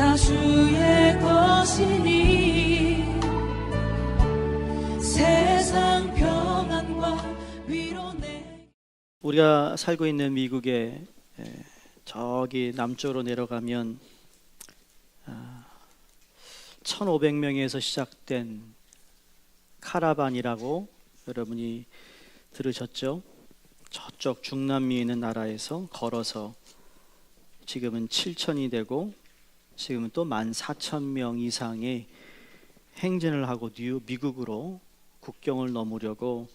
다 주의 것이니 세상 평안과 위로 내. 우리가 살고 있는 미국에 저기 남쪽으로 내려가면 1500명에서 시작된 카라반이라고 여러분이 들으셨죠? 저쪽 중남미에 있는 나라에서 걸어서 지금은 7,000이 되고 지금은 또 14,000명 이상의 행진을 하고 미국으로 국경을 넘으려고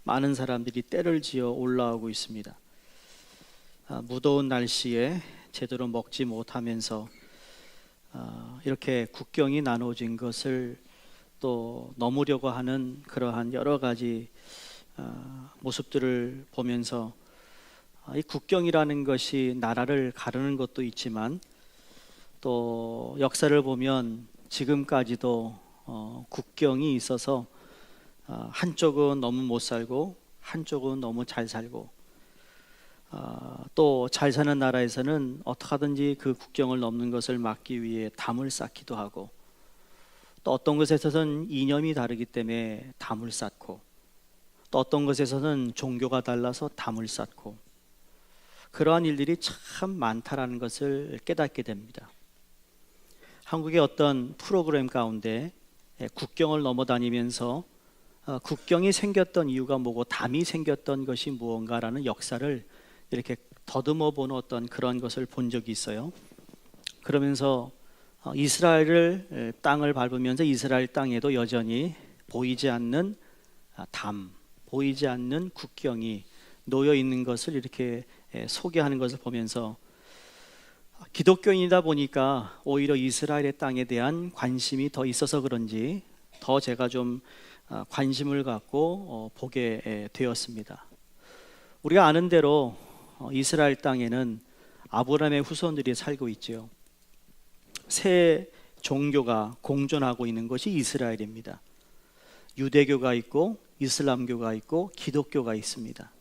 많은 사람들이 떼를 지어 올라오고 있습니다. 무더운 날씨에 제대로 먹지 못하면서 이렇게 국경이 나눠진 것을 또 넘으려고 하는 그러한 여러 가지 모습들을 보면서 이 국경이라는 것이 나라를 가르는 것도 있지만 또 역사를 보면 지금까지도 국경이 있어서 한쪽은 너무 못 살고 한쪽은 너무 잘 살고 또 잘 사는 나라에서는 어떻게 하든지 그 국경을 넘는 것을 막기 위해 담을 쌓기도 하고 또 어떤 것에서는 이념이 다르기 때문에 담을 쌓고 또 어떤 것에서는 종교가 달라서 담을 쌓고 그러한 일들이 참 많다라는 것을 깨닫게 됩니다. 한국의 어떤 프로그램 가운데 국경을 넘어다니면서 국경이 생겼던 이유가 뭐고 담이 생겼던 것이 무언가라는 역사를 이렇게 더듬어 보는 어떤 그런 것을 본 적이 있어요. 그러면서 이스라엘을 땅을 밟으면서 이스라엘 땅에도 여전히 보이지 않는 담, 보이지 않는 국경이 놓여 있는 것을 이렇게 소개하는 것을 보면서 기독교인이다 보니까 오히려 이스라엘의 땅에 대한 관심이 더 있어서 그런지 더 제가 좀 관심을 갖고 보게 되었습니다. 우리가 아는 대로 이스라엘 땅에는 아브라함의 후손들이 살고 있죠. 세 종교가 공존하고 있는 것이 이스라엘입니다. 유대교가 있고 이슬람교가 있고 기독교가 있습니다.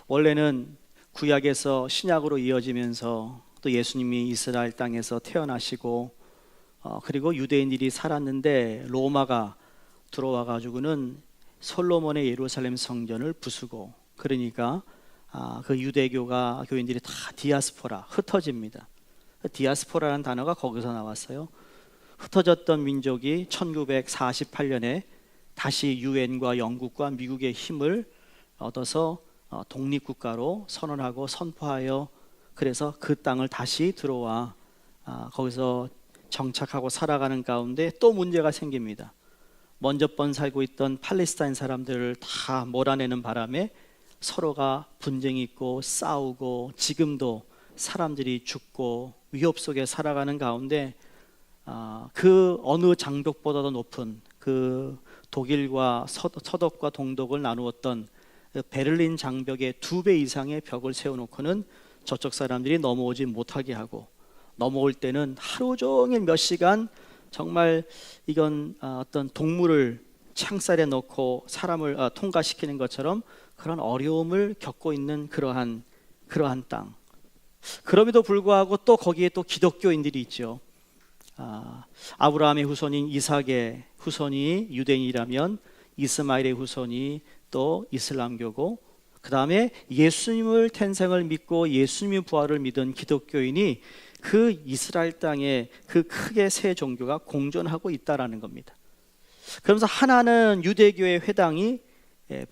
원래는 구약에서 신약으로 이어지면서 또 예수님이 이스라엘 땅에서 태어나시고 그리고 유대인들이 살았는데 로마가 들어와 가지고는 솔로몬의 예루살렘 성전을 부수고 그러니까 그 유대교가 교인들이 다 디아스포라 흩어집니다. 디아스포라라는 단어가 거기서 나왔어요. 흩어졌던 민족이 1948년에 다시 유엔과 영국과 미국의 힘을 얻어서 독립국가로 선언하고 선포하여 그래서 그 땅을 다시 들어와 거기서 정착하고 살아가는 가운데 또 문제가 생깁니다. 먼저 번 살고 있던 팔레스타인 사람들을 다 몰아내는 바람에 서로가 분쟁이 있고 싸우고 지금도 사람들이 죽고 위협 속에 살아가는 가운데 그 어느 장벽보다도 높은 그 독일과 서독과 동독을 나누었던 베를린 장벽의 2배 이상의 벽을 세워놓고는 저쪽 사람들이 넘어오지 못하게 하고 넘어올 때는 하루 종일 몇 시간 정말 이건 어떤 동물을 창살에 넣고 사람을 통과시키는 것처럼 그런 어려움을 겪고 있는 그러한 땅. 그럼에도 불구하고 또 거기에 또 기독교인들이 있죠. 아브라함의 후손인 이삭의 후손이 유대인이라면 이스마엘의 후손이 또 이슬람교고 그 다음에 예수님을 탄생을 믿고 예수님의 부활을 믿은 기독교인이 그 이스라엘 땅에 그 크게 세 종교가 공존하고 있다라는 겁니다. 그러면서 하나는 유대교의 회당이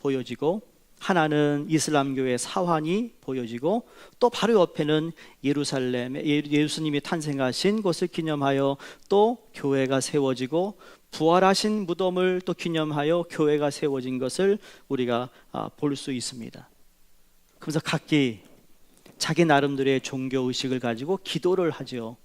보여지고 하나는 이슬람교의 사환이 보여지고 또 바로 옆에는 예루살렘에 예수님이 탄생하신 곳을 기념하여 또 교회가 세워지고 부활하신 무덤을 또 기념하여 교회가 세워진 것을 우리가 볼 수 있습니다. 그래서 각기 자기 나름대로의 종교의식을 가지고 기도를 하죠.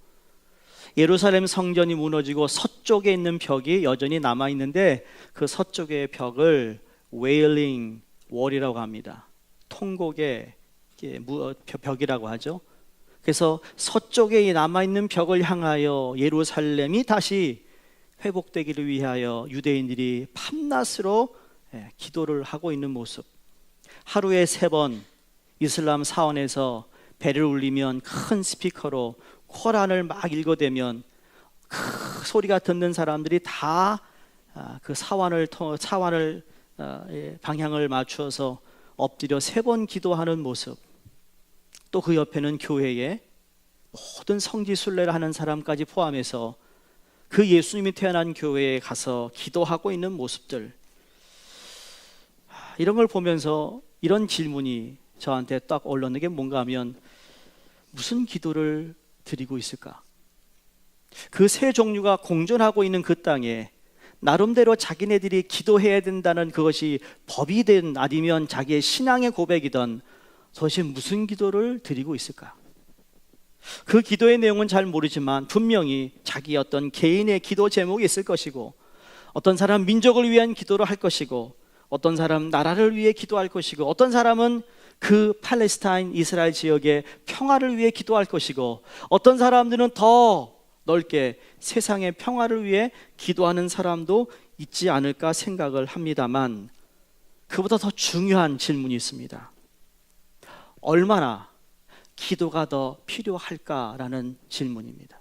예루살렘 성전이 무너지고 서쪽에 있는 벽이 여전히 남아있는데 그 서쪽의 벽을 웨일링 월이라고 합니다. 통곡의 벽이라고 하죠. 그래서 서쪽에 남아있는 벽을 향하여 예루살렘이 다시 회복되기를 위하여 유대인들이 밤낮으로 기도를 하고 있는 모습. 하루에 3번 이슬람 사원에서 배를 울리면 큰 스피커로 코란을 막 읽어대면 그 소리가 듣는 사람들이 다 그 사환을 방향을 맞추어서 엎드려 3번 기도하는 모습, 또 그 옆에는 교회에 모든 성지 순례를 하는 사람까지 포함해서 그 예수님이 태어난 교회에 가서 기도하고 있는 모습들, 이런 걸 보면서 이런 질문이 저한테 딱 올라오는 게 뭔가 하면, 무슨 기도를 드리고 있을까? 그 세 종류가 공존하고 있는 그 땅에 나름대로 자기네들이 기도해야 된다는 그것이 법이든 아니면 자기의 신앙의 고백이든 도대체 무슨 기도를 드리고 있을까? 그 기도의 내용은 잘 모르지만 분명히 자기 어떤 개인의 기도 제목이 있을 것이고, 어떤 사람 민족을 위한 기도를 할 것이고, 어떤 사람 나라를 위해 기도할 것이고, 어떤 사람은 그 팔레스타인 이스라엘 지역의 평화를 위해 기도할 것이고, 어떤 사람들은 더 넓게 세상의 평화를 위해 기도하는 사람도 있지 않을까 생각을 합니다만, 그보다 더 중요한 질문이 있습니다. 얼마나 기도가 더 필요할까라는 질문입니다.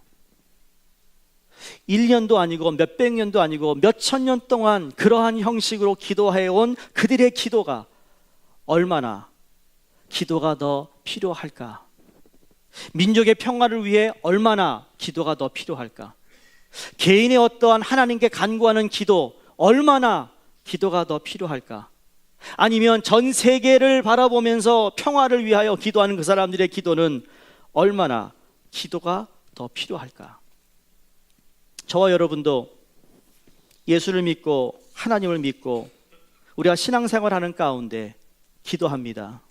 1년도 아니고 몇백 년도 아니고 몇천 년 동안 그러한 형식으로 기도해온 그들의 기도가 얼마나 기도가 더 필요할까? 민족의 평화를 위해 얼마나 기도가 더 필요할까? 개인의 어떠한 하나님께 간구하는 기도, 얼마나 기도가 더 필요할까? 아니면 전 세계를 바라보면서 평화를 위하여 기도하는 그 사람들의 기도는 얼마나 기도가 더 필요할까? 저와 여러분도 예수를 믿고 하나님을 믿고 우리가 신앙생활하는 가운데 기도합니다.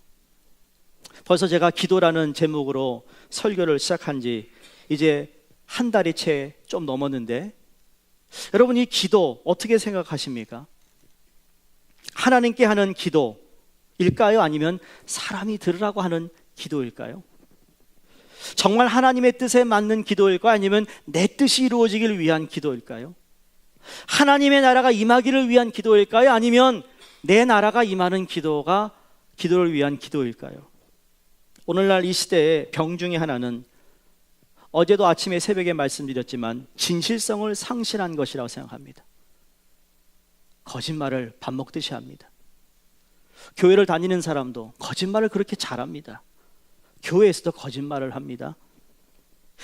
벌써 제가 기도라는 제목으로 설교를 시작한 지 이제 한 달이 채 좀 넘었는데, 여러분 이 기도 어떻게 생각하십니까? 하나님께 하는 기도일까요? 아니면 사람이 들으라고 하는 기도일까요? 정말 하나님의 뜻에 맞는 기도일까요? 아니면 내 뜻이 이루어지기를 위한 기도일까요? 하나님의 나라가 임하기를 위한 기도일까요? 아니면 내 나라가 임하는 기도가 기도를 위한 기도일까요? 오늘날 이 시대의 병 중에 하나는, 어제도 아침에 새벽에 말씀드렸지만 진실성을 상실한 것이라고 생각합니다. 거짓말을 밥 먹듯이 합니다. 교회를 다니는 사람도 거짓말을 그렇게 잘합니다. 교회에서도 거짓말을 합니다.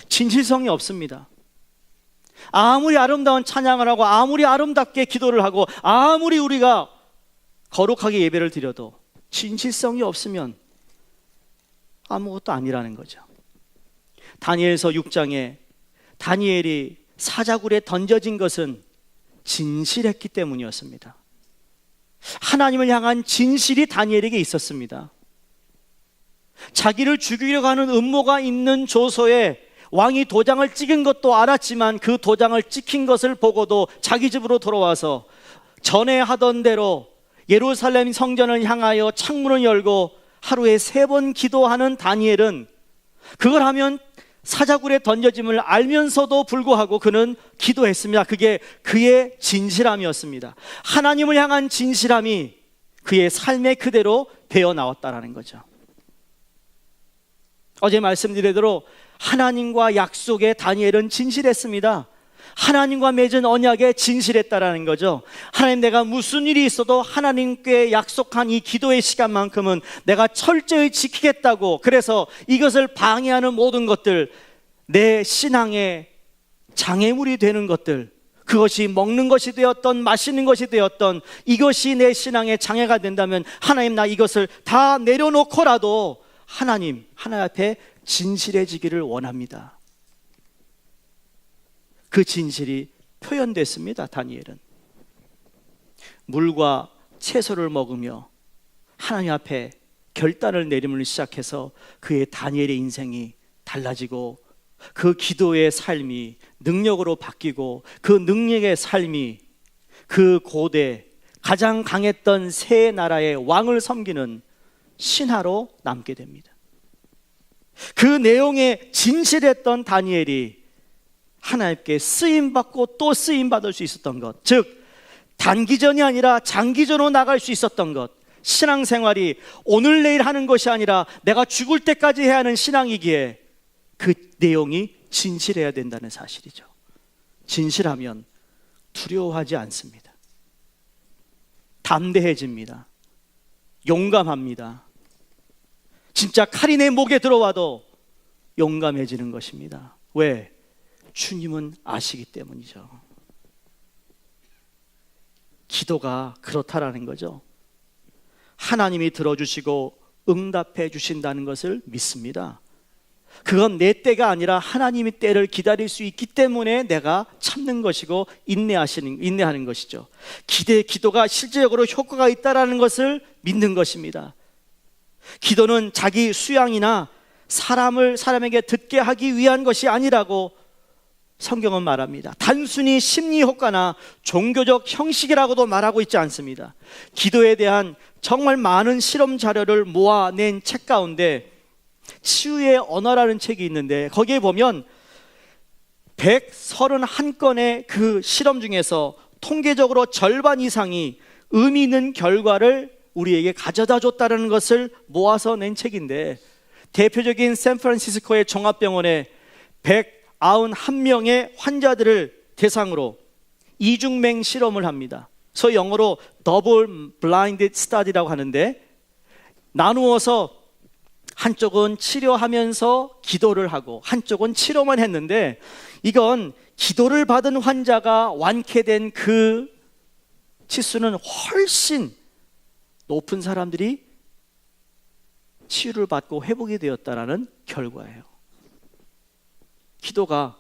진실성이 없습니다. 아무리 아름다운 찬양을 하고 아무리 아름답게 기도를 하고 아무리 우리가 거룩하게 예배를 드려도 진실성이 없으면 아무것도 아니라는 거죠. 다니엘서 6장에 다니엘이 사자굴에 던져진 것은 진실했기 때문이었습니다. 하나님을 향한 진실이 다니엘에게 있었습니다. 자기를 죽이려고 하는 음모가 있는 조서에 왕이 도장을 찍은 것도 알았지만 그 도장을 찍힌 것을 보고도 자기 집으로 돌아와서 전에 하던 대로 예루살렘 성전을 향하여 창문을 열고 하루에 3번 기도하는 다니엘은 그걸 하면 사자굴에 던져짐을 알면서도 불구하고 그는 기도했습니다. 그게 그의 진실함이었습니다. 하나님을 향한 진실함이 그의 삶의 그대로 배어 나왔다라는 거죠. 어제 말씀드린 대로 하나님과 약속에 다니엘은 진실했습니다. 하나님과 맺은 언약에 진실했다라는 거죠. 하나님, 내가 무슨 일이 있어도 하나님께 약속한 이 기도의 시간만큼은 내가 철저히 지키겠다고, 그래서 이것을 방해하는 모든 것들, 내 신앙의 장애물이 되는 것들, 그것이 먹는 것이 되었던 마시는 것이 되었던 이것이 내 신앙의 장애가 된다면 하나님, 나 이것을 다 내려놓고라도 하나님 앞에 진실해지기를 원합니다. 그 진실이 표현됐습니다. 다니엘은 물과 채소를 먹으며 하나님 앞에 결단을 내림을 시작해서 그의 다니엘의 인생이 달라지고 그 기도의 삶이 능력으로 바뀌고 그 능력의 삶이 그 고대 가장 강했던 세 나라의 왕을 섬기는 신하로 남게 됩니다. 그 내용에 진실했던 다니엘이 하나님께 쓰임받고 또 쓰임받을 수 있었던 것, 즉 단기전이 아니라 장기전으로 나갈 수 있었던 것, 신앙생활이 오늘 내일 하는 것이 아니라 내가 죽을 때까지 해야 하는 신앙이기에 그 내용이 진실해야 된다는 사실이죠. 진실하면 두려워하지 않습니다. 담대해집니다. 용감합니다. 진짜 칼이 내 목에 들어와도 용감해지는 것입니다. 왜? 주님은 아시기 때문이죠. 기도가 그렇다라는 거죠. 하나님이 들어주시고 응답해 주신다는 것을 믿습니다. 그건 내 때가 아니라 하나님의 때를 기다릴 수 있기 때문에 내가 참는 것이고 인내하는 것이죠. 기도가 실제적으로 효과가 있다라는 것을 믿는 것입니다. 기도는 자기 수양이나 사람에게 듣게 하기 위한 것이 아니라고 성경은 말합니다. 단순히 심리 효과나 종교적 형식이라고도 말하고 있지 않습니다. 기도에 대한 정말 많은 실험 자료를 모아낸 책 가운데 치유의 언어라는 책이 있는데, 거기에 보면 131건의 그 실험 중에서 통계적으로 절반 이상이 의미 있는 결과를 우리에게 가져다 줬다는 것을 모아서 낸 책인데, 대표적인 샌프란시스코의 종합병원에 191명의 환자들을 대상으로 이중맹 실험을 합니다. 소위 영어로 더블 블라인드 스터디라고 하는데, 나누어서 한쪽은 치료하면서 기도를 하고 한쪽은 치료만 했는데, 이건 기도를 받은 환자가 완쾌된 그 치수는 훨씬 높은 사람들이 치유를 받고 회복이 되었다라는 결과예요. 기도가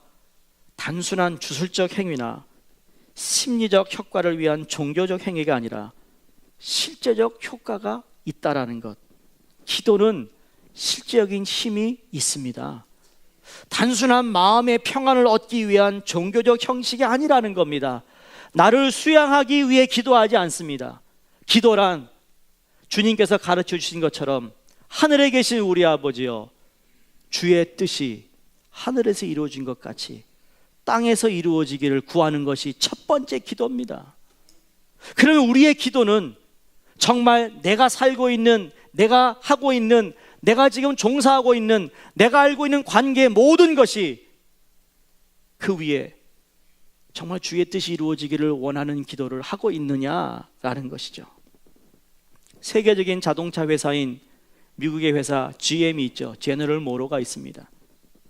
단순한 주술적 행위나 심리적 효과를 위한 종교적 행위가 아니라 실제적 효과가 있다라는 것. 기도는 실제적인 힘이 있습니다. 단순한 마음의 평안을 얻기 위한 종교적 형식이 아니라는 겁니다. 나를 수양하기 위해 기도하지 않습니다. 기도란 주님께서 가르쳐 주신 것처럼 하늘에 계신 우리 아버지여, 주의 뜻이 하늘에서 이루어진 것 같이 땅에서 이루어지기를 구하는 것이 첫 번째 기도입니다. 그러면 우리의 기도는 정말 내가 살고 있는, 내가 하고 있는, 내가 지금 종사하고 있는, 내가 알고 있는 관계 모든 것이 그 위에 정말 주의 뜻이 이루어지기를 원하는 기도를 하고 있느냐라는 것이죠. 세계적인 자동차 회사인 미국의 회사 GM이 있죠. 제너럴 모로가 있습니다.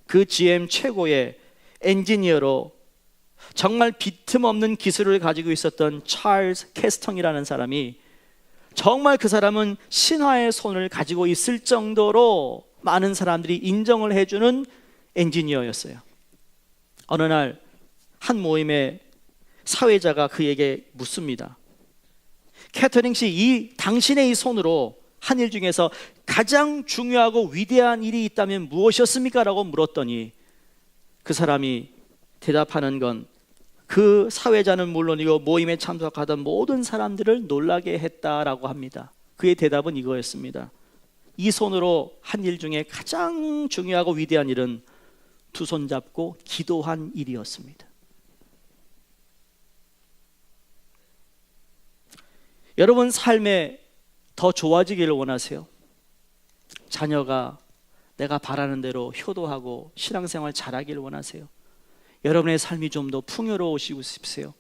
그 GM 최고의 엔지니어로 정말 빈틈없는 기술을 가지고 있었던 찰스 캐스턴이라는 사람이, 정말 그 사람은 신화의 손을 가지고 있을 정도로 많은 사람들이 인정을 해주는 엔지니어였어요. 어느 날 한 모임에 사회자가 그에게 묻습니다. 캐터링 씨, 당신의 이 손으로 한 일 중에서 가장 중요하고 위대한 일이 있다면 무엇이었습니까? 라고 물었더니 그 사람이 대답하는 건, 그 사회자는 물론이고 모임에 참석하던 모든 사람들을 놀라게 했다라고 합니다. 그의 대답은 이거였습니다. 이 손으로 한 일 중에 가장 중요하고 위대한 일은 두 손 잡고 기도한 일이었습니다. 여러분 삶에 더 좋아지기를 원하세요? 자녀가 내가 바라는 대로 효도하고 신앙생활 잘하기를 원하세요? 여러분의 삶이 좀 더 풍요로우시고 싶으세요?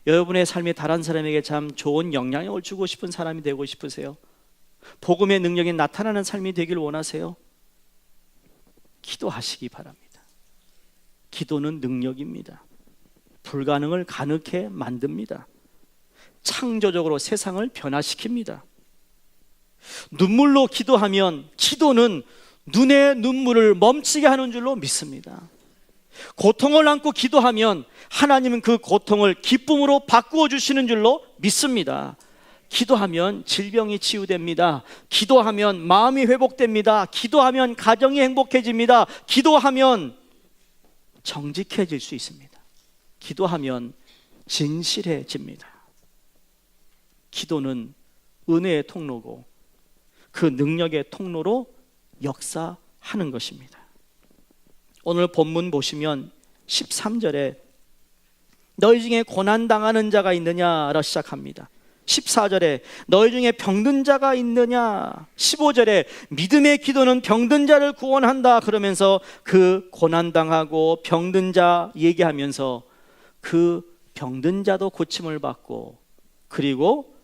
여러분의 삶이 다른 사람에게 참 좋은 영향력을 주고 싶은 사람이 되고 싶으세요? 복음의 능력이 나타나는 삶이 되길 원하세요? 기도하시기 바랍니다. 기도는 능력입니다. 불가능을 가능케 만듭니다. 창조적으로 세상을 변화시킵니다. 눈물로 기도하면 기도는 눈의 눈물을 멈추게 하는 줄로 믿습니다. 고통을 안고 기도하면 하나님은 그 고통을 기쁨으로 바꾸어 주시는 줄로 믿습니다. 기도하면 질병이 치유됩니다. 기도하면 마음이 회복됩니다. 기도하면 가정이 행복해집니다. 기도하면 정직해질 수 있습니다. 기도하면 진실해집니다. 기도는 은혜의 통로고 그 능력의 통로로 역사하는 것입니다. 오늘 본문 보시면 13절에 너희 중에 고난당하는 자가 있느냐라 시작합니다. 14절에 너희 중에 병든 자가 있느냐, 15절에 믿음의 기도는 병든 자를 구원한다 그러면서 그 고난당하고 병든 자 얘기하면서 그 병든 자도 고침을 받고 그리고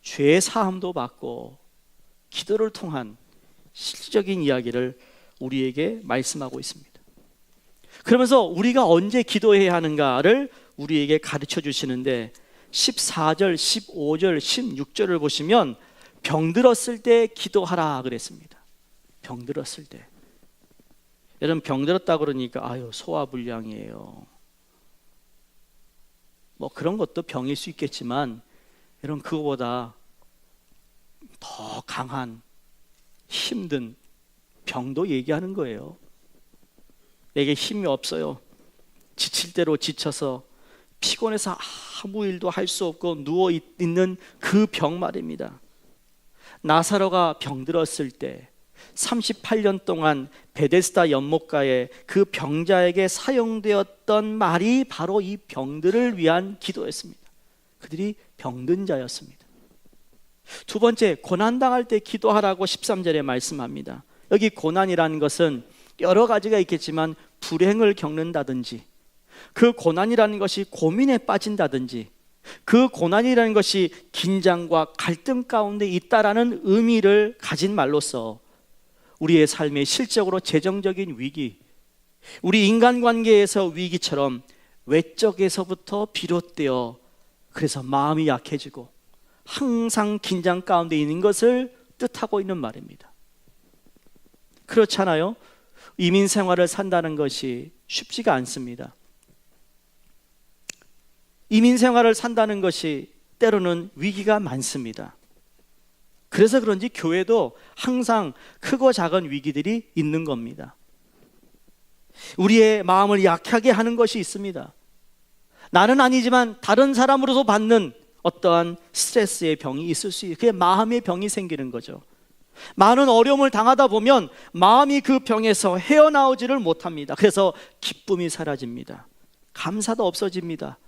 죄 사함도 받고 기도를 통한 실질적인 이야기를 우리에게 말씀하고 있습니다. 그러면서 우리가 언제 기도해야 하는가를 우리에게 가르쳐 주시는데 14절, 15절, 16절을 보시면 병들었을 때 기도하라 그랬습니다. 병들었을 때. 여러분 병들었다 그러니까 아유 소화불량이에요. 뭐 그런 것도 병일 수 있겠지만 여러분 그거보다 더 강한 힘든 병도 얘기하는 거예요. 내게 힘이 없어요. 지칠 대로 지쳐서 피곤해서 아무 일도 할 수 없고 누워 있는 그 병 말입니다. 나사로가 병들었을 때 38년 동안 베데스다 연못가에 그 병자에게 사용되었던 말이 바로 이 병들을 위한 기도였습니다. 그들이 병든 자였습니다. 두 번째, 고난당할 때 기도하라고 13절에 말씀합니다. 여기 고난이라는 것은 여러 가지가 있겠지만 불행을 겪는다든지 그 고난이라는 것이 고민에 빠진다든지 그 고난이라는 것이 긴장과 갈등 가운데 있다라는 의미를 가진 말로서 우리의 삶에 실적으로 재정적인 위기, 우리 인간관계에서 위기처럼 외적에서부터 비롯되어 그래서 마음이 약해지고 항상 긴장 가운데 있는 것을 뜻하고 있는 말입니다. 그렇잖아요? 이민 생활을 산다는 것이 쉽지가 않습니다. 이민 생활을 산다는 것이 때로는 위기가 많습니다. 그래서 그런지 교회도 항상 크고 작은 위기들이 있는 겁니다. 우리의 마음을 약하게 하는 것이 있습니다. 나는 아니지만 다른 사람으로서 받는 어떠한 스트레스의 병이 있을 수 있어요. 그게 마음의 병이 생기는 거죠. 많은 어려움을 당하다 보면 마음이 그 병에서 헤어나오지를 못합니다. 그래서 기쁨이 사라집니다. 감사도 없어집니다.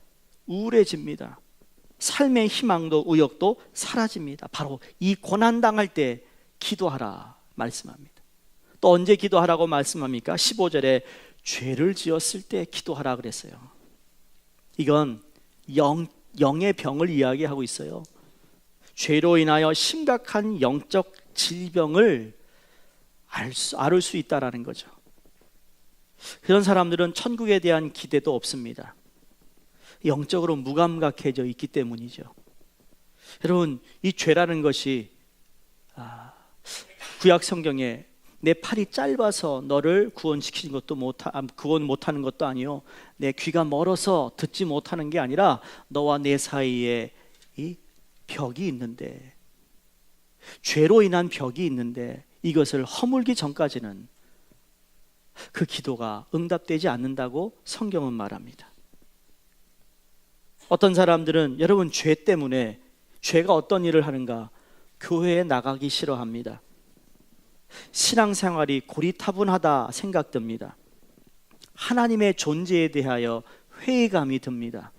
우울해집니다. 삶의 희망도 의욕도 사라집니다. 바로 이 고난당할 때 기도하라 말씀합니다. 또 언제 기도하라고 말씀합니까? 15절에 죄를 지었을 때 기도하라 그랬어요. 이건 영의 병을 이야기하고 있어요. 죄로 인하여 심각한 영적 질병을 앓을 수 있다는 거죠. 그런 사람들은 천국에 대한 기대도 없습니다. 영적으로 무감각해져 있기 때문이죠. 여러분, 이 죄라는 것이 구약 성경에 내 팔이 짧아서 너를 구원시키는 것도 구원 못하는 것도 아니요, 내 귀가 멀어서 듣지 못하는 게 아니라 너와 내 사이에 이 벽이 있는데, 죄로 인한 벽이 있는데 이것을 허물기 전까지는 그 기도가 응답되지 않는다고 성경은 말합니다. 어떤 사람들은 여러분 죄 때문에, 죄가 어떤 일을 하는가, 교회에 나가기 싫어합니다. 신앙생활이 고리타분하다 생각됩니다. 하나님의 존재에 대하여 회의감이 듭니다.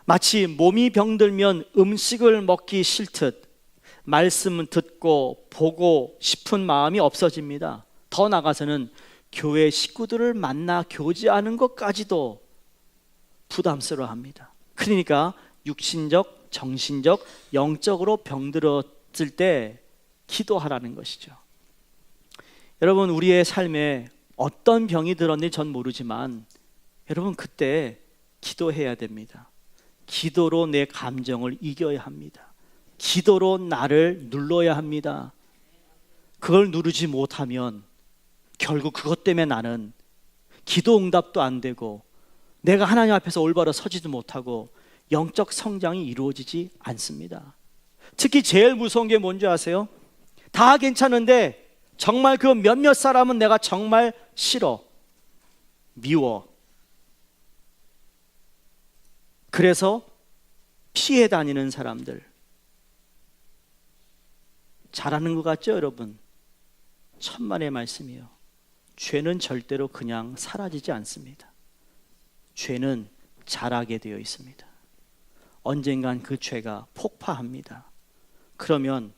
마치 몸이 병들면 음식을 먹기 싫듯 말씀은 듣고 보고 싶은 마음이 없어집니다. 더 나아가서는 교회 식구들을 만나 교제하는 것까지도 부담스러워합니다. 그러니까 육신적, 정신적, 영적으로 병들었을 때 기도하라는 것이죠. 여러분, 우리의 삶에 어떤 병이 들었는지 전 모르지만 여러분 그때 기도해야 됩니다. 기도로 내 감정을 이겨야 합니다. 기도로 나를 눌러야 합니다. 그걸 누르지 못하면 결국 그것 때문에 나는 기도 응답도 안 되고 내가 하나님 앞에서 올바로 서지도 못하고 영적 성장이 이루어지지 않습니다. 특히 제일 무서운 게 뭔지 아세요? 다 괜찮은데 정말 그 몇몇 사람은 내가 정말 싫어, 미워. 그래서 피해 다니는 사람들. 잘하는 것 같죠, 여러분? 천만의 말씀이요. 죄는 절대로 그냥 사라지지 않습니다. 죄는 자라게 되어 있습니다. 언젠간 그 죄가 폭파합니다. 그러면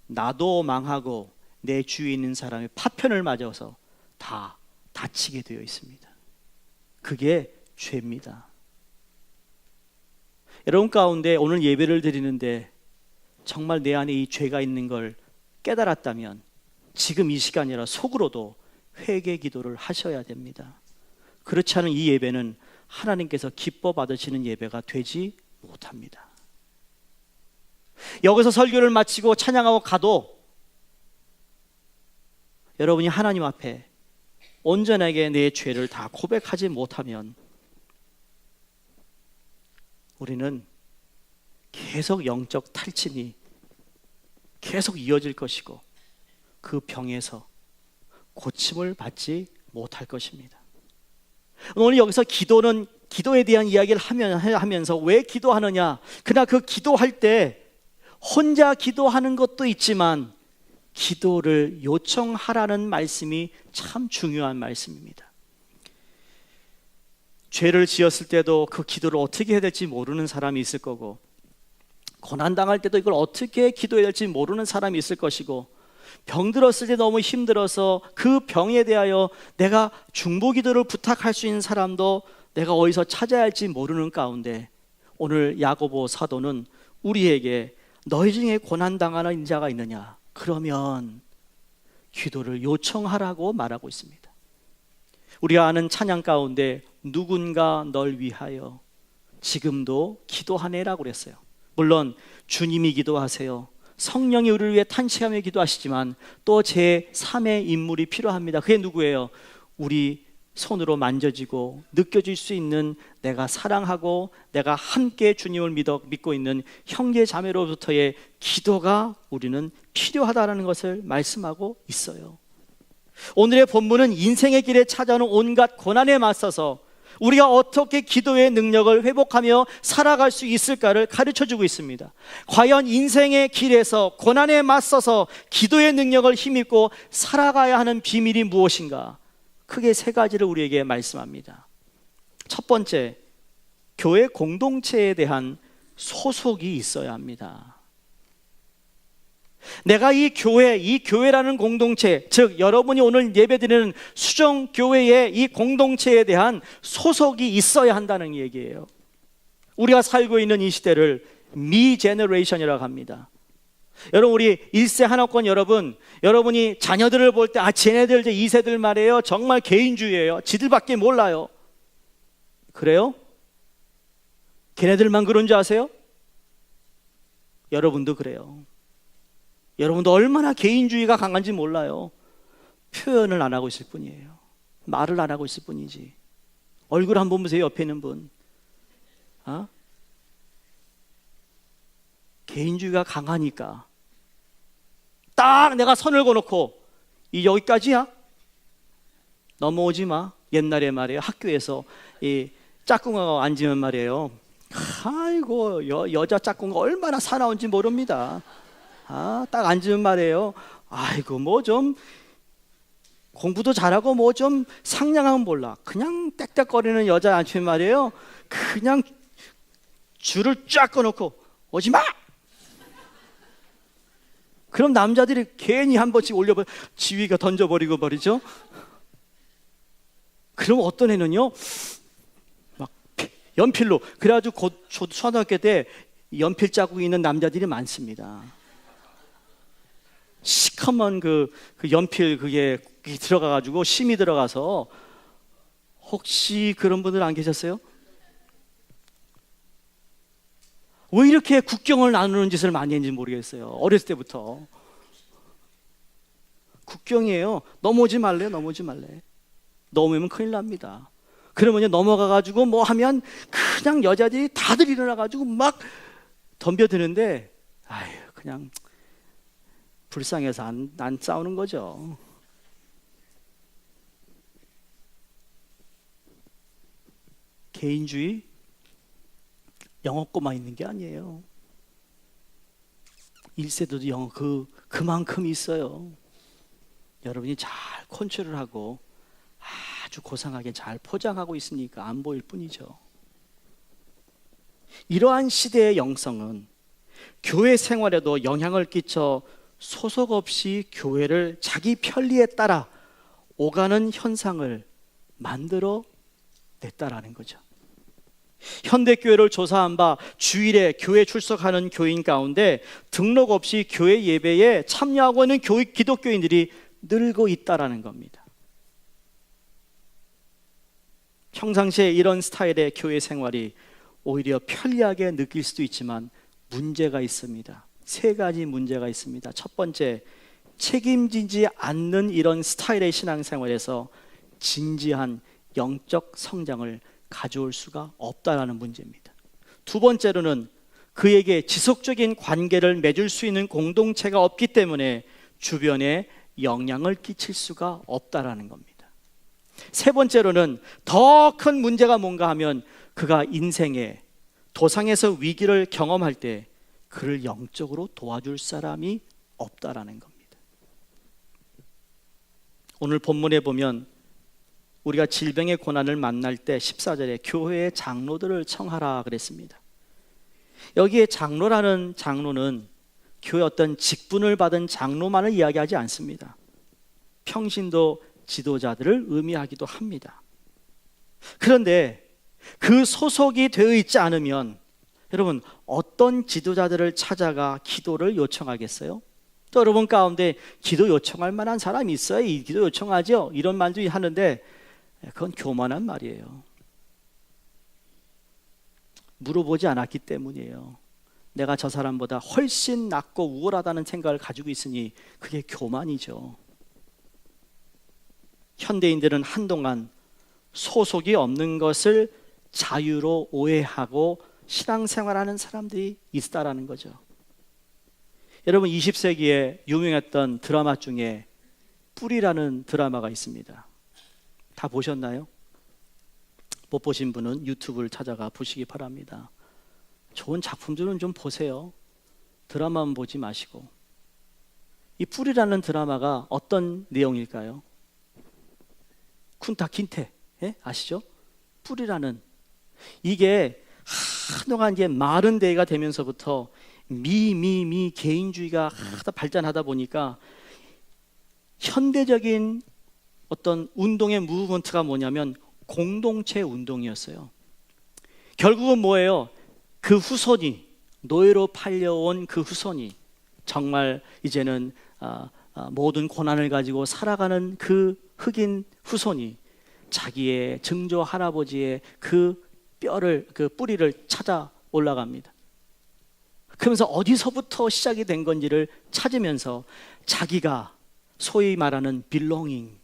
나도 망하고 내 주위에 있는 사람의 파편을 맞아서 다 다치게 되어 있습니다. 그게 죄입니다. 여러분 가운데 오늘 예배를 드리는데 정말 내 안에 이 죄가 있는 걸 깨달았다면 지금 이 시간이라 속으로도 회개 기도를 하셔야 됩니다. 그렇지 않은 이 예배는 하나님께서 기뻐 받으시는 예배가 되지 못합니다. 여기서 설교를 마치고 찬양하고 가도 여러분이 하나님 앞에 온전하게 내 죄를 다 고백하지 못하면 우리는 계속 영적 탈진이 계속 이어질 것이고 그 병에서 고침을 받지 못할 것입니다. 오늘 여기서 기도에 대한 이야기를 하면서 왜 기도하느냐? 그러나 그 기도할 때 혼자 기도하는 것도 있지만 기도를 요청하라는 말씀이 참 중요한 말씀입니다. 죄를 지었을 때도 그 기도를 어떻게 해야 될지 모르는 사람이 있을 거고, 고난당할 때도 이걸 어떻게 기도해야 될지 모르는 사람이 있을 것이고, 병들었을 때 너무 힘들어서 그 병에 대하여 내가 중보기도를 부탁할 수 있는 사람도 내가 어디서 찾아야 할지 모르는 가운데 오늘 야고보 사도는 우리에게 너희 중에 고난당하는 자가 있느냐? 그러면 기도를 요청하라고 말하고 있습니다. 우리가 아는 찬양 가운데 누군가 널 위하여 지금도 기도하네라고 그랬어요. 물론 주님이 기도하세요. 성령이 우리를 위해 탄식하며 기도하시지만 또 제3의 인물이 필요합니다. 그게 누구예요? 우리 손으로 만져지고 느껴질 수 있는 내가 사랑하고 내가 함께 주님을 믿고 있는 형제 자매로부터의 기도가 우리는 필요하다는 것을 말씀하고 있어요. 오늘의 본문은 인생의 길에 찾아오는 온갖 고난에 맞서서 우리가 어떻게 기도의 능력을 회복하며 살아갈 수 있을까를 가르쳐주고 있습니다. 과연 인생의 길에서 고난에 맞서서 기도의 능력을 힘입고 살아가야 하는 비밀이 무엇인가? 크게 세 가지를 우리에게 말씀합니다. 첫 번째, 교회 공동체에 대한 소속이 있어야 합니다. 내가 이 교회라는 공동체, 즉 여러분이 오늘 예배드리는 수정교회의 이 공동체에 대한 소속이 있어야 한다는 얘기예요. 우리가 살고 있는 이 시대를 미 제너레이션이라고 합니다. 여러분, 우리 1세 한옥권 여러분이 자녀들을 볼 때 쟤네들 2세들 말이에요, 정말 개인주의예요. 지들밖에 몰라요. 그래요? 걔네들만 그런 줄 아세요? 여러분도 그래요. 여러분도 얼마나 개인주의가 강한지 몰라요. 표현을 안 하고 있을 뿐이에요. 말을 안 하고 있을 뿐이지. 얼굴 한번 보세요. 옆에 있는 분. 개인주의가 강하니까 딱 내가 선을 그어놓고 여기까지야? 넘어오지 마. 옛날에 말이에요, 학교에서 이 짝꿍하고 앉으면 말이에요, 아이고 여자 짝꿍가 얼마나 사나운지 모릅니다. 딱 앉으면 말이에요, 아이고 뭐 좀 공부도 잘하고 뭐 좀 상냥하면 몰라. 그냥 땡땡거리는 여자 앉으면 말이에요, 그냥 줄을 쫙 꺼놓고 오지 마. 그럼 남자들이 괜히 한 번씩 올려버, 지위가 던져버리고 버리죠. 그럼 어떤 애는요, 막 연필로, 그래가지고 곧 초등학교 때 연필 자국이 있는 남자들이 많습니다. 시커먼 그 연필 그게 들어가가지고 심이 들어가서, 혹시 그런 분들 안 계셨어요? 왜 이렇게 국경을 나누는 짓을 많이 했는지 모르겠어요. 어렸을 때부터. 국경이에요. 넘어오지 말래. 넘으면 큰일 납니다. 그러면 넘어가가지고 뭐 하면 그냥 여자들이 다들 일어나가지고 막 덤벼드는데, 아유, 그냥 불쌍해서 안 싸우는 거죠. 개인주의? 영어 꼬마 있는 게 아니에요. 1세도도 영어 그만큼 있어요. 여러분이 잘 컨트롤하고 아주 고상하게 잘 포장하고 있으니까 안 보일 뿐이죠. 이러한 시대의 영성은 교회 생활에도 영향을 끼쳐 소속 없이 교회를 자기 편리에 따라 오가는 현상을 만들어 냈다라는 거죠. 현대교회를 조사한 바 주일에 교회 출석하는 교인 가운데 등록 없이 교회 예배에 참여하고 있는 기독교인들이 늘고 있다라는 겁니다. 평상시에 이런 스타일의 교회 생활이 오히려 편리하게 느낄 수도 있지만 문제가 있습니다. 세 가지 문제가 있습니다. 첫 번째, 책임지지 않는 이런 스타일의 신앙생활에서 진지한 영적 성장을 가져올 수가 없다라는 문제입니다. 두 번째로는 그에게 지속적인 관계를 맺을 수 있는 공동체가 없기 때문에 주변에 영향을 끼칠 수가 없다라는 겁니다. 세 번째로는 더 큰 문제가 뭔가 하면 그가 인생에 도상에서 위기를 경험할 때 그를 영적으로 도와줄 사람이 없다라는 겁니다. 오늘 본문에 보면 우리가 질병의 고난을 만날 때 14절에 교회의 장로들을 청하라 그랬습니다. 여기에 장로라는 장로는 교회 어떤 직분을 받은 장로만을 이야기하지 않습니다. 평신도 지도자들을 의미하기도 합니다. 그런데 그 소속이 되어 있지 않으면 여러분 어떤 지도자들을 찾아가 기도를 요청하겠어요? 또 여러분 가운데 기도 요청할 만한 사람이 있어요? 이 기도 요청하죠? 이런 말도 하는데 그건 교만한 말이에요. 물어보지 않았기 때문이에요. 내가 저 사람보다 훨씬 낫고 우월하다는 생각을 가지고 있으니 그게 교만이죠. 현대인들은 한동안 소속이 없는 것을 자유로 오해하고 신앙생활하는 사람들이 있다라는 거죠. 여러분 20세기에 유명했던 드라마 중에 뿌리라는 드라마가 있습니다. 다 보셨나요? 못 보신 분은 유튜브를 찾아가 보시기 바랍니다. 좋은 작품들은 좀 보세요. 드라마만 보지 마시고. 이 뿌리라는 드라마가 어떤 내용일까요? 쿤타 킨테 아시죠? 뿌리라는 이게 한동안 이제 마른 대가 되면서부터 미 개인주의가 하다 발전하다 보니까 현대적인 어떤 운동의 무브먼트가 뭐냐면 공동체 운동이었어요. 결국은 뭐예요? 그 후손이 노예로 팔려온 그 후손이 정말 이제는 모든 고난을 가지고 살아가는 그 흑인 후손이 자기의 증조 할아버지의 그 뼈를 그 뿌리를 찾아 올라갑니다. 그러면서 어디서부터 시작이 된 건지를 찾으면서 자기가 소위 말하는 belonging,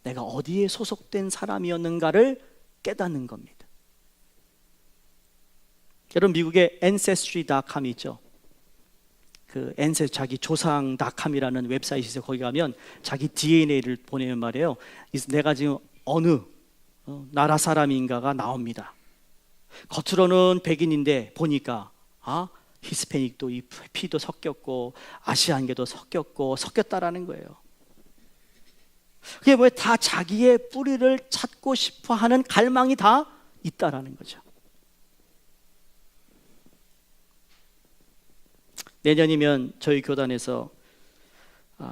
내가 어디에 소속된 사람이었는가를 깨닫는 겁니다. 여러분 미국에 ancestry.com이 있죠. 그 ancestry 자기 조상.com이라는 웹사이트에 있어요. 거기 가면 자기 DNA를 보내면 말이에요. 내가 지금 어느 나라 사람인가가 나옵니다. 겉으로는 백인인데 보니까 히스패닉도 이 피도 섞였고 아시안계도 섞였다라는 거예요. 그게 뭐예요? 다 자기의 뿌리를 찾고 싶어하는 갈망이 다 있다라는 거죠. 내년이면 저희 교단에서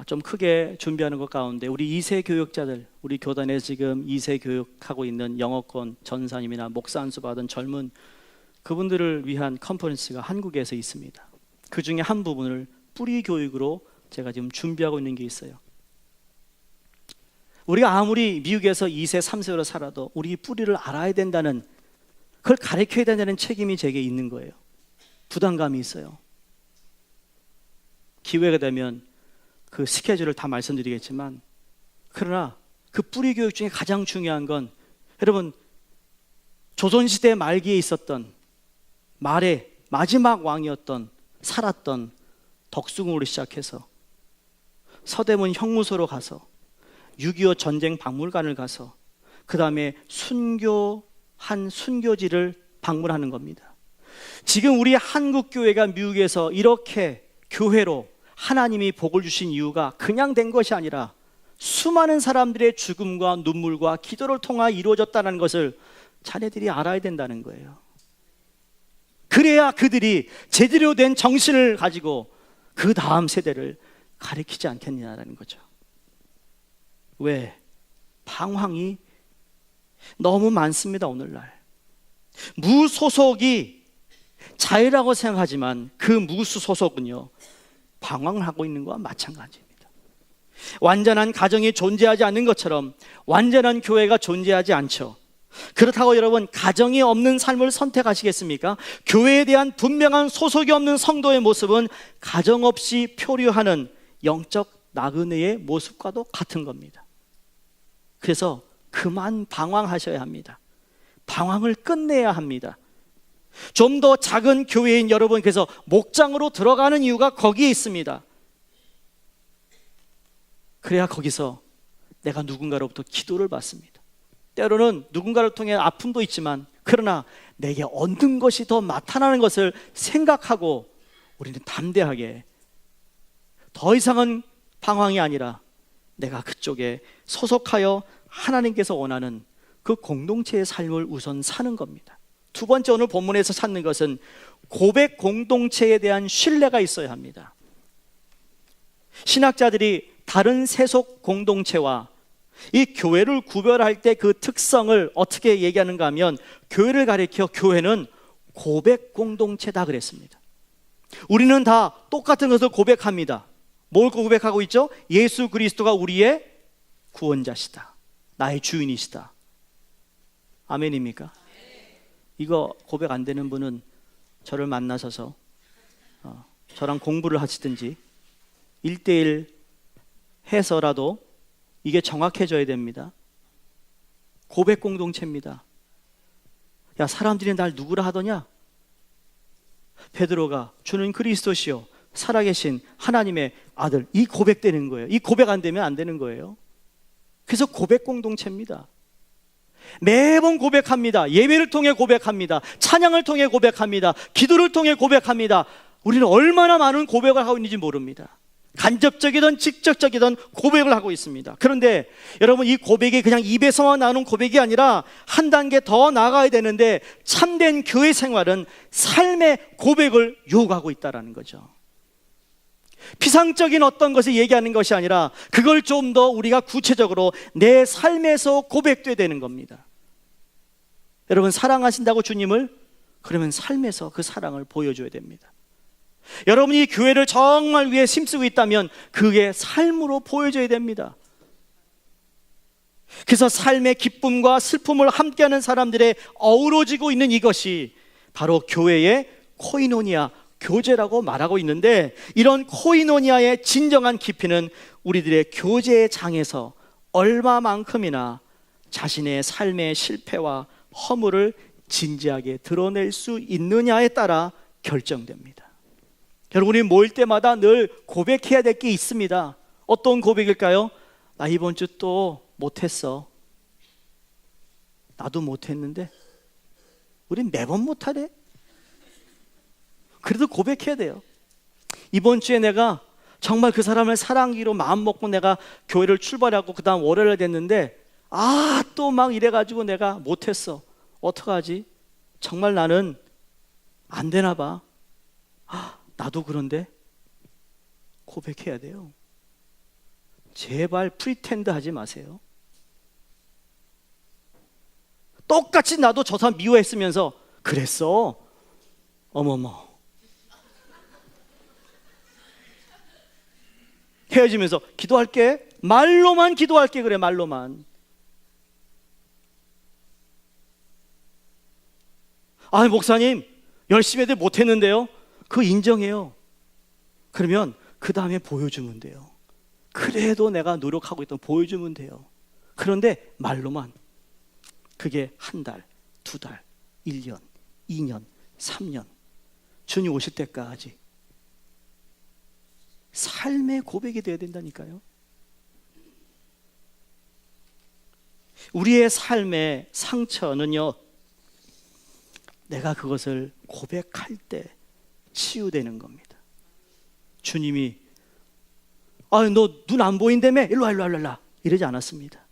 좀 크게 준비하는 것 가운데 우리 2세 교육자들, 우리 교단에 지금 2세 교육하고 있는 영어권 전사님이나 목사 안수 받은 젊은 그분들을 위한 컨퍼런스가 한국에서 있습니다. 그 중에 한 부분을 뿌리 교육으로 제가 지금 준비하고 있는 게 있어요. 우리가 아무리 미국에서 2세, 3세로 살아도 우리 뿌리를 알아야 된다는, 그걸 가르쳐야 된다는 책임이 제게 있는 거예요. 부담감이 있어요. 기회가 되면 그 스케줄을 다 말씀드리겠지만, 그러나 그 뿌리 교육 중에 가장 중요한 건 여러분 조선시대 말기에 있었던 말의 마지막 왕이었던 살았던 덕수궁으로 시작해서 서대문 형무소로 가서 6.25 전쟁 박물관을 가서 그 다음에 순교한 순교지를 방문하는 겁니다. 지금 우리 한국교회가 미국에서 이렇게 교회로 하나님이 복을 주신 이유가 그냥 된 것이 아니라 수많은 사람들의 죽음과 눈물과 기도를 통해 이루어졌다는 것을 자네들이 알아야 된다는 거예요. 그래야 그들이 제대로 된 정신을 가지고 그 다음 세대를 가리키지 않겠냐라는 거죠. 왜? 방황이 너무 많습니다. 오늘날 무소속이 자유라고 생각하지만 그 무소속은요 방황을 하고 있는 것과 마찬가지입니다. 완전한 가정이 존재하지 않는 것처럼 완전한 교회가 존재하지 않죠. 그렇다고 여러분 가정이 없는 삶을 선택하시겠습니까? 교회에 대한 분명한 소속이 없는 성도의 모습은 가정 없이 표류하는 영적 나그네의 모습과도 같은 겁니다. 그래서 그만 방황하셔야 합니다. 방황을 끝내야 합니다. 좀 더 작은 교회인 여러분께서 목장으로 들어가는 이유가 거기에 있습니다. 그래야 거기서 내가 누군가로부터 기도를 받습니다. 때로는 누군가를 통해 아픔도 있지만 그러나 내게 얻는 것이 더 나타나는 것을 생각하고 우리는 담대하게 더 이상은 방황이 아니라 내가 그쪽에 소속하여 하나님께서 원하는 그 공동체의 삶을 우선 사는 겁니다. 두 번째 오늘 본문에서 찾는 것은 고백 공동체에 대한 신뢰가 있어야 합니다. 신학자들이 다른 세속 공동체와 이 교회를 구별할 때 그 특성을 어떻게 얘기하는가 하면 교회를 가리켜 교회는 고백 공동체다 그랬습니다. 우리는 다 똑같은 것을 고백합니다. 뭘 고백하고 있죠? 예수 그리스도가 우리의 구원자시다, 나의 주인이시다. 아멘입니까? 이거 고백 안 되는 분은 저를 만나셔서 저랑 공부를 하시든지 1대1 해서라도 이게 정확해져야 됩니다. 고백 공동체입니다. 야, 사람들이 날 누구라 하더냐? 베드로가 주는 그리스도시요 살아계신 하나님의 아들, 이 고백되는 거예요. 이 고백 안 되면 안 되는 거예요. 그래서 고백 공동체입니다. 매번 고백합니다. 예배를 통해 고백합니다. 찬양을 통해 고백합니다. 기도를 통해 고백합니다. 우리는 얼마나 많은 고백을 하고 있는지 모릅니다. 간접적이든 직접적이든 고백을 하고 있습니다. 그런데 여러분, 이 고백이 그냥 입에서만 나오는 고백이 아니라 한 단계 더 나아가야 되는데 참된 교회 생활은 삶의 고백을 요구하고 있다는 거죠. 피상적인 어떤 것을 얘기하는 것이 아니라 그걸 좀 더 우리가 구체적으로 내 삶에서 고백돼야 되는 겁니다. 여러분, 사랑하신다고 주님을? 그러면 삶에서 그 사랑을 보여줘야 됩니다. 여러분이 교회를 정말 위해 힘쓰고 있다면 그게 삶으로 보여줘야 됩니다. 그래서 삶의 기쁨과 슬픔을 함께하는 사람들의 어우러지고 있는 이것이 바로 교회의 코이노니아, 교제라고 말하고 있는데, 이런 코이노니아의 진정한 깊이는 우리들의 교제의 장에서 얼마만큼이나 자신의 삶의 실패와 허물을 진지하게 드러낼 수 있느냐에 따라 결정됩니다. 여러분이 모일 때마다 늘 고백해야 될 게 있습니다. 어떤 고백일까요? 나 이번 주 또 못했어. 나도 못했는데 우린 매번 못하래. 그래도 고백해야 돼요. 이번 주에 내가 정말 그 사람을 사랑하기로 마음 먹고 내가 교회를 출발하고 그 다음 월요일에 됐는데 또 막 이래가지고 내가 못했어. 어떡하지? 정말 나는 안 되나 봐. 나도 그런데 고백해야 돼요. 제발 프리텐드 하지 마세요. 똑같이 나도 저 사람 미워했으면서 그랬어. 어머머. 헤어지면서 기도할게. 말로만 기도할게. 그래, 말로만. 목사님 열심히 해도 못했는데요. 그거 인정해요. 그러면 그 다음에 보여주면 돼요. 그래도 내가 노력하고 있던 보여주면 돼요. 그런데 말로만. 그게 한 달, 두 달, 1년, 2년, 3년 주님 오실 때까지 삶의 고백이 되어야 된다니까요. 우리의 삶의 상처는요, 내가 그것을 고백할 때 치유되는 겁니다. 주님이 너 눈 안 보인다며? 일로 와 이러지 않았습니다.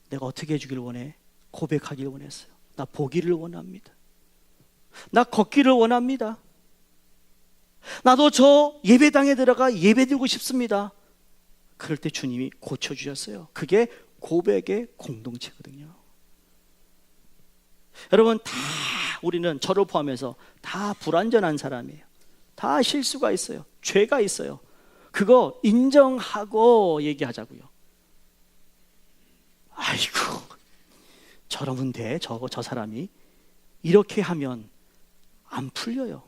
내가 어떻게 해주길 원해? 고백하길 원했어요. 나 보기를 원합니다. 나 걷기를 원합니다. 나도 저 예배당에 들어가 예배드리고 싶습니다. 그럴 때 주님이 고쳐주셨어요. 그게 고백의 공동체거든요. 여러분, 다 우리는 저를 포함해서 다 불완전한 사람이에요. 다 실수가 있어요. 죄가 있어요. 그거 인정하고 얘기하자고요. 아이고, 저러면 돼. 저 사람이 이렇게 하면 안 풀려요.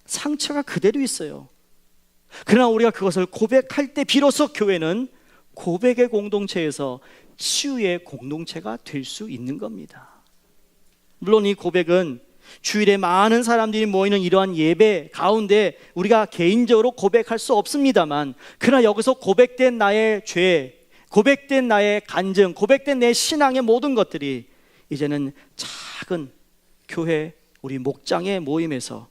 상처가 그대로 있어요. 그러나 우리가 그것을 고백할 때 비로소 교회는 고백의 공동체에서 치유의 공동체가 될 수 있는 겁니다. 물론 이 고백은 주일에 많은 사람들이 모이는 이러한 예배 가운데 우리가 개인적으로 고백할 수 없습니다만, 그러나 여기서 고백된 나의 죄, 고백된 나의 간증, 고백된 내 신앙의 모든 것들이 이제는 작은 교회 우리 목장의 모임에서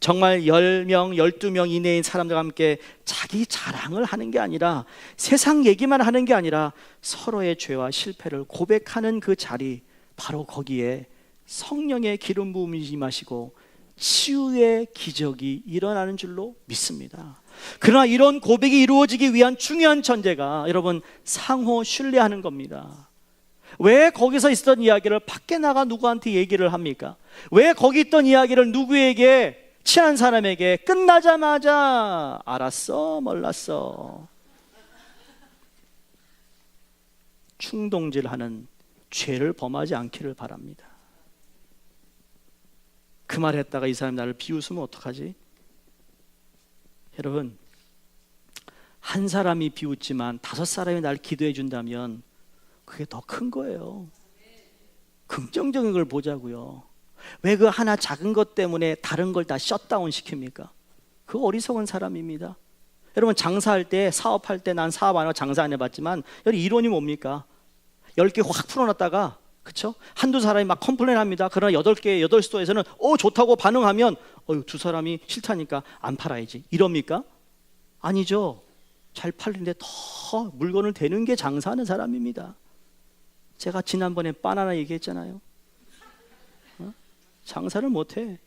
정말 10명, 12명 이내인 사람들과 함께 자기 자랑을 하는 게 아니라, 세상 얘기만 하는 게 아니라 서로의 죄와 실패를 고백하는 그 자리, 바로 거기에 성령의 기름 부음이 임하시고 치유의 기적이 일어나는 줄로 믿습니다. 그러나 이런 고백이 이루어지기 위한 중요한 전제가 여러분, 상호 신뢰하는 겁니다. 왜 거기서 있었던 이야기를 밖에 나가 누구한테 얘기를 합니까? 왜 거기 있던 이야기를 누구에게, 친한 사람에게 끝나자마자 알았어, 몰랐어, 충동질하는 죄를 범하지 않기를 바랍니다. 그 말 했다가 이 사람이 나를 비웃으면 어떡하지? 여러분, 한 사람이 비웃지만 5사람이 나를 기도해 준다면 그게 더 큰 거예요. 긍정적인 걸 보자고요. 왜 그 하나 작은 것 때문에 다른 걸 다 셧다운 시킵니까? 그 어리석은 사람입니다. 여러분, 장사할 때, 사업할 때, 난 사업 안 하고 장사 안 해봤지만 여기 이론이 뭡니까? 10개 확 풀어놨다가, 그쵸? 한두 사람이 막 컴플레인 합니다. 그러나 8개, 8스토어에서는 좋다고 반응하면 두 사람이 싫다니까 안 팔아야지, 이럽니까? 아니죠. 잘 팔리는데 더 물건을 대는 게 장사하는 사람입니다. 제가 지난번에 바나나 얘기했잖아요. 장사를 못해.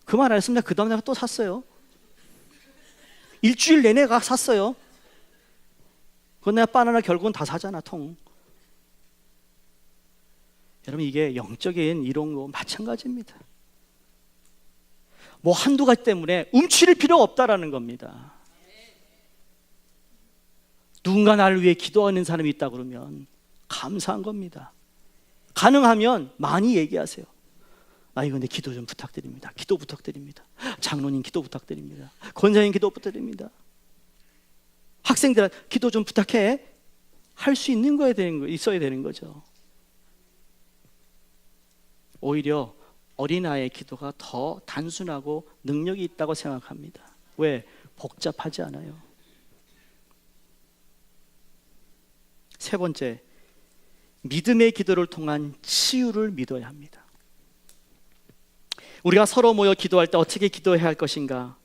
그 말 안 했습니다. 그 다음 내가 또 샀어요. 일주일 내내 가 샀어요. 그건 내가 바나나 결국은 다 사잖아, 통. 여러분, 이게 영적인 이론과 마찬가지입니다. 뭐 한두 가지 때문에 움츠릴 필요가 없다라는 겁니다. 누군가 나를 위해 기도하는 사람이 있다 그러면 감사한 겁니다. 가능하면 많이 얘기하세요. 근데 기도 좀 부탁드립니다. 기도 부탁드립니다. 장로님 기도 부탁드립니다. 권사님 기도 부탁드립니다. 학생들 기도 좀 부탁해. 할 수 있는 거에 있어야 되는 거죠. 오히려 어린아이의 기도가 더 단순하고 능력이 있다고 생각합니다. 왜? 복잡하지 않아요. 세 번째, 믿음의 기도를 통한 치유를 믿어야 합니다. 우리가 서로 모여 기도할 때 어떻게 기도해야 할 것인가?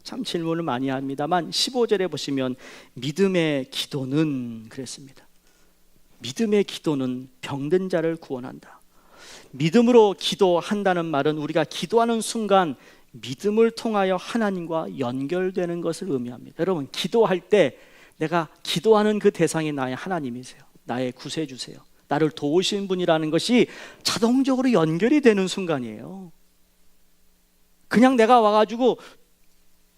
참 질문을 많이 합니다만 15절에 보시면 믿음의 기도는 그랬습니다. 믿음의 기도는 병든 자를 구원한다. 믿음으로 기도한다는 말은 우리가 기도하는 순간 믿음을 통하여 하나님과 연결되는 것을 의미합니다. 여러분, 기도할 때 내가 기도하는 그 대상이 나의 하나님이세요. 나의 구세주세요. 나를 도우신 분이라는 것이 자동적으로 연결이 되는 순간이에요. 그냥 내가 와가지고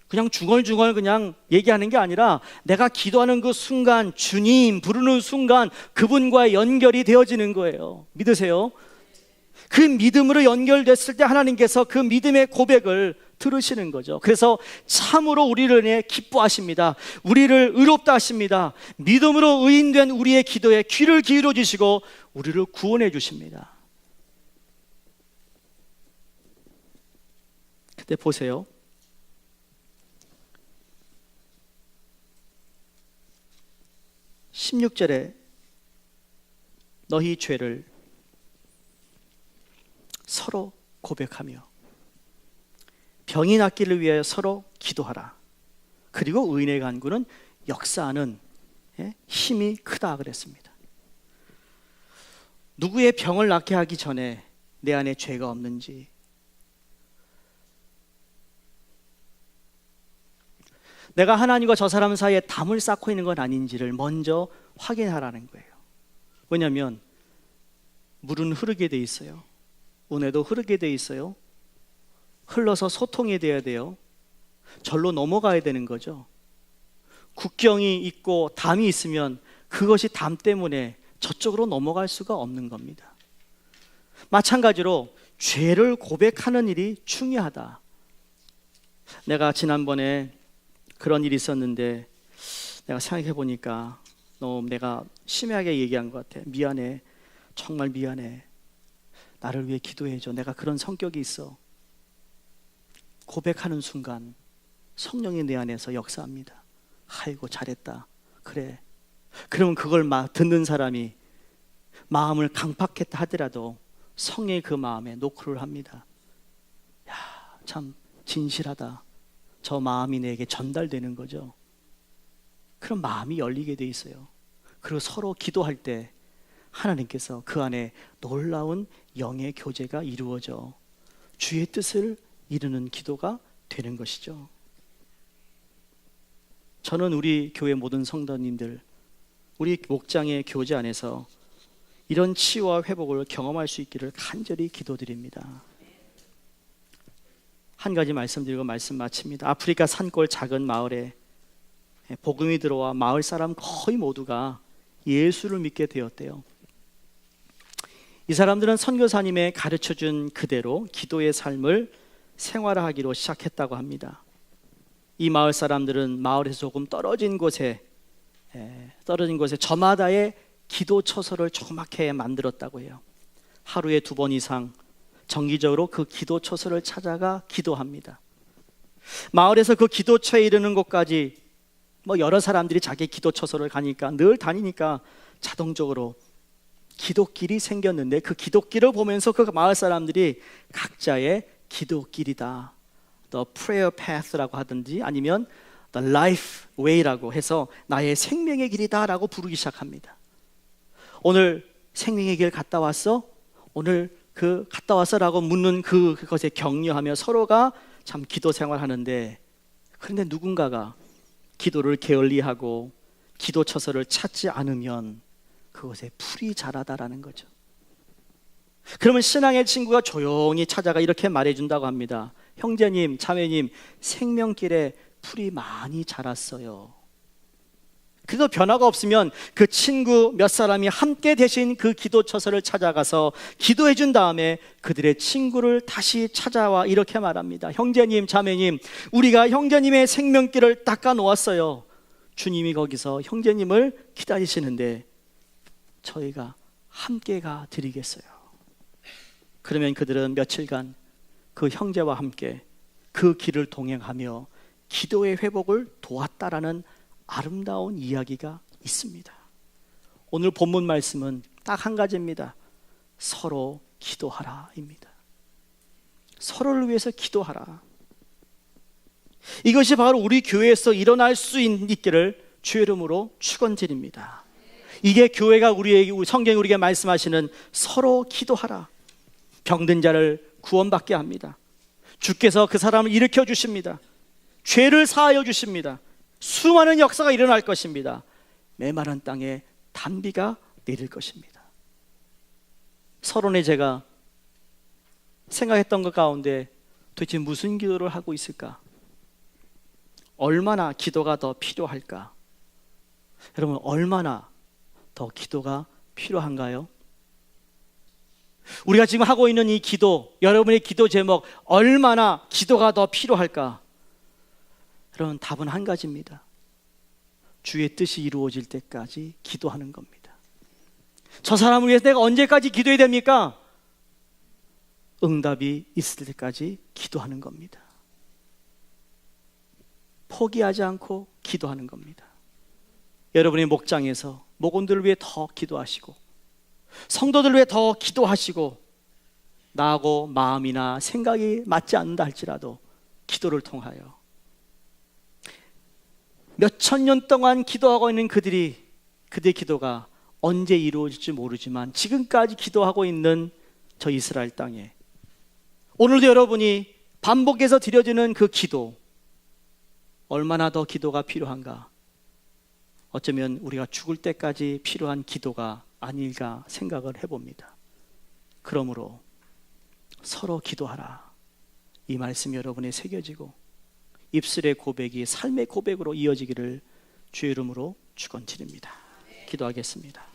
그냥 중얼중얼 그냥 얘기하는 게 아니라 내가 기도하는 그 순간, 주님 부르는 순간 그분과의 연결이 되어지는 거예요. 믿으세요? 그 믿음으로 연결됐을 때 하나님께서 그 믿음의 고백을 들으시는 거죠. 그래서 참으로 우리를 위해 기뻐하십니다. 우리를 의롭다 하십니다. 믿음으로 의인된 우리의 기도에 귀를 기울여 주시고 우리를 구원해 주십니다. 그때 보세요. 16절에 너희 죄를 서로 고백하며 병이 낫기를 위하여 서로 기도하라. 그리고 의인의 간구는 역사하는 힘이 크다 그랬습니다. 누구의 병을 낫게 하기 전에 내 안에 죄가 없는지, 내가 하나님과 저 사람 사이에 담을 쌓고 있는 건 아닌지를 먼저 확인하라는 거예요. 왜냐하면 물은 흐르게 돼 있어요. 운해도 흐르게 돼 있어요. 흘러서 소통이 돼야 돼요. 절로 넘어가야 되는 거죠. 국경이 있고 담이 있으면 그것이 담 때문에 저쪽으로 넘어갈 수가 없는 겁니다. 마찬가지로 죄를 고백하는 일이 중요하다. 내가 지난번에 그런 일이 있었는데 내가 생각해 보니까 너무 내가 심하게 얘기한 것 같아. 미안해. 정말 미안해. 나를 위해 기도해 줘. 내가 그런 성격이 있어. 고백하는 순간 성령이 내 안에서 역사합니다. 아이고 잘했다. 그래. 그러면 그걸 듣는 사람이 마음을 강팍했다 하더라도 성령이 그 마음에 노크를 합니다. 야, 참 진실하다. 저 마음이 내게 전달되는 거죠. 그런 마음이 열리게 돼 있어요. 그리고 서로 기도할 때 하나님께서 그 안에 놀라운 영의 교제가 이루어져 주의 뜻을 이루는 기도가 되는 것이죠. 저는 우리 교회 모든 성도님들, 우리 목장의 교제 안에서 이런 치유와 회복을 경험할 수 있기를 간절히 기도드립니다. 한 가지 말씀드리고 말씀 마칩니다. 아프리카 산골 작은 마을에 복음이 들어와 마을 사람 거의 모두가 예수를 믿게 되었대요. 이 사람들은 선교사님의 가르쳐준 그대로 기도의 삶을 생활화하기로 시작했다고 합니다. 이 마을 사람들은 마을에서 조금 떨어진 곳에 저마다의 기도 처소를 조그맣게 만들었다고 해요. 하루에 2번 이상 정기적으로 그 기도 처소를 찾아가 기도합니다. 마을에서 그 기도처에 이르는 곳까지 여러 사람들이 자기 기도 처소를 가니까 늘 다니니까 자동적으로 기도길이 생겼는데 그 기도길을 보면서 그 마을 사람들이 각자의 기도길이다, The prayer path라고 하든지 아니면 The life way라고 해서 나의 생명의 길이다 라고 부르기 시작합니다. 오늘 생명의 길 갔다 왔어? 오늘 그 갔다 왔어? 라고 묻는 그것에 격려하며 서로가 참 기도 생활하는데, 그런데 누군가가 기도를 게을리하고 기도 처소를 찾지 않으면 그것에 풀이 자라다라는 거죠. 그러면 신앙의 친구가 조용히 찾아가 이렇게 말해준다고 합니다. 형제님, 자매님, 생명길에 풀이 많이 자랐어요. 그거 변화가 없으면 그 친구 몇 사람이 함께 대신 그 기도 처소를 찾아가서 기도해 준 다음에 그들의 친구를 다시 찾아와 이렇게 말합니다. 형제님, 자매님, 우리가 형제님의 생명길을 닦아 놓았어요. 주님이 거기서 형제님을 기다리시는데 저희가 함께 가 드리겠어요. 그러면 그들은 며칠간 그 형제와 함께 그 길을 동행하며 기도의 회복을 도왔다라는 아름다운 이야기가 있습니다. 오늘 본문 말씀은 딱 한 가지입니다. 서로 기도하라입니다. 서로를 위해서 기도하라. 이것이 바로 우리 교회에서 일어날 수 있기를 주의 이름으로 축원드립니다. 이게 교회가 성경이 우리에게 말씀하시는 서로 기도하라. 병든 자를 구원받게 합니다. 주께서 그 사람을 일으켜 주십니다. 죄를 사하여 주십니다. 수많은 역사가 일어날 것입니다. 메마른 땅에 단비가 내릴 것입니다. 서론에 제가 생각했던 것 가운데 도대체 무슨 기도를 하고 있을까? 얼마나 기도가 더 필요할까? 여러분, 얼마나 더 기도가 필요한가요? 우리가 지금 하고 있는 이 기도, 여러분의 기도 제목, 얼마나 기도가 더 필요할까? 여러분, 답은 한 가지입니다. 주의 뜻이 이루어질 때까지 기도하는 겁니다. 저 사람을 위해서 내가 언제까지 기도해야 됩니까? 응답이 있을 때까지 기도하는 겁니다. 포기하지 않고 기도하는 겁니다. 여러분의 목장에서 목원들을 위해 더 기도하시고 성도들을 위해 더 기도하시고 나하고 마음이나 생각이 맞지 않는다 할지라도 기도를 통하여 몇천 년 동안 기도하고 있는 그들의 기도가 언제 이루어질지 모르지만 지금까지 기도하고 있는 저 이스라엘 땅에 오늘도 여러분이 반복해서 드려지는 그 기도, 얼마나 더 기도가 필요한가? 어쩌면 우리가 죽을 때까지 필요한 기도가 아닐까 생각을 해봅니다. 그러므로 서로 기도하라. 이 말씀이 여러분에 새겨지고 입술의 고백이 삶의 고백으로 이어지기를 주의 이름으로 축원드립니다. 기도하겠습니다.